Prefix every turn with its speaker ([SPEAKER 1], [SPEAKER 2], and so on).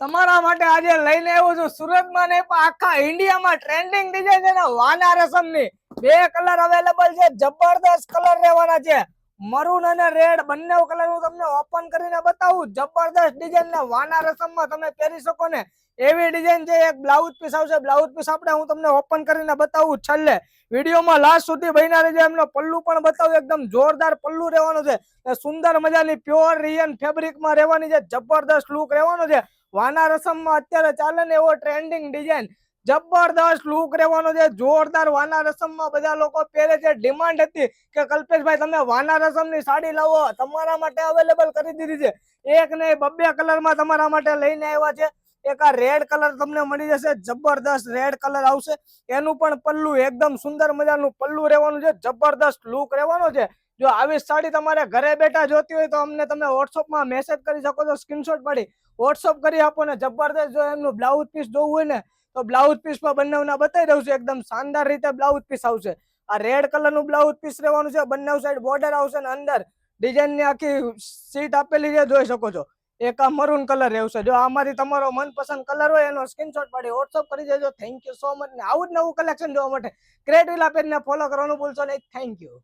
[SPEAKER 1] તમારા માટે આજે લઈને આવ્યો છું સુરતમાં ને આખા ઇન્ડિયામાં ટ્રેન્ડિંગ ડિઝાઇન છે ને વાના રસમની બે કલર અવેલેબલ છે જબરદસ્ત કલર રહેવાના છે મરૂન અને રેડ બંને કલર હું તમને ઓપન કરીને બતાવું જબરદસ્ત ડિઝાઇન ને વાના રસમમાં તમે પહેરી શકો ને એવી ડિઝાઇન છે એક બ્લાઉઝ પીસ આવશે બ્લાઉઝ પીસ આપણે હું તમને ઓપન કરીને બતાવું છેલ્લે વિડીયોમાં લાસ્ટ સુધી બન્યા રહેજો એમનો પલ્લુ પણ બતાવું એકદમ જોરદાર પલ્લુ રહેવાનું છે સુંદર મજાની પ્યોર રિયન ફેબ્રિકમાં રહેવાની છે જબરદસ્ત લુક રહેવાનો છે વાના રસમમાં અત્યારે ચાલે ને એવો ટ્રેન્ડિંગ ડિઝાઇન જબરદસ્ત લુક રહેવાનો છે જોરદાર વાના રસમમાં બધા લોકો પહેરે છે ડિમાન્ડ હતી કે કલ્પેશભાઈ તમે વાના રસમની સાડી લાવો તમારા માટે અવેલેબલ કરી દીધી છે એક નહીં બબ્બે કલરમાં તમારા માટે લઈને આવ્યા છે એક આ રેડ કલર તમને મળી જશે જબરદસ્ત રેડ કલર આવશે એનું પણ પલ્લુ એકદમ સુંદર મજાનું પલ્લુ રહેવાનું છે જબરદસ્ત લુક રહેવાનો છે જો આવી સાડી તમારે ઘરે બેઠા જોતી હોય તો અમને તમે વોટ્સઅપમાં મેસેજ કરી શકો છો સ્ક્રીનશોટ પાડી વોટ્સઅપ કરી આપો ને જબરદસ્ત જો એમનું બ્લાઉઝ પીસ જોવું હોય ને તો બ્લાઉઝ પીસમાં બંનેના બતાવી દઉં છું એકદમ શાનદાર રીતે બ્લાઉઝ પીસ આવશે આ રેડ કલરનું બ્લાઉઝ પીસ રહેવાનું છે બંને સાઈડ બોર્ડર આવશે ને અંદર ડિઝાઇનની આખી સીટ આપેલી છે જોઈ શકો છો એક આ મરૂન કલર રહેશે જો આમાંથી તમારો મનપસંદ કલર હોય એનો સ્ક્રીનશોટ પાડી વોટ્સઅપ કરી દેજો થેન્ક યુ સો મચ ને આવું જ નવું કલેક્શન જોવા માટે ક્રિએટ વિલા પેજને ફોલો કરવાનું ભૂલશો નહીં થેન્ક યુ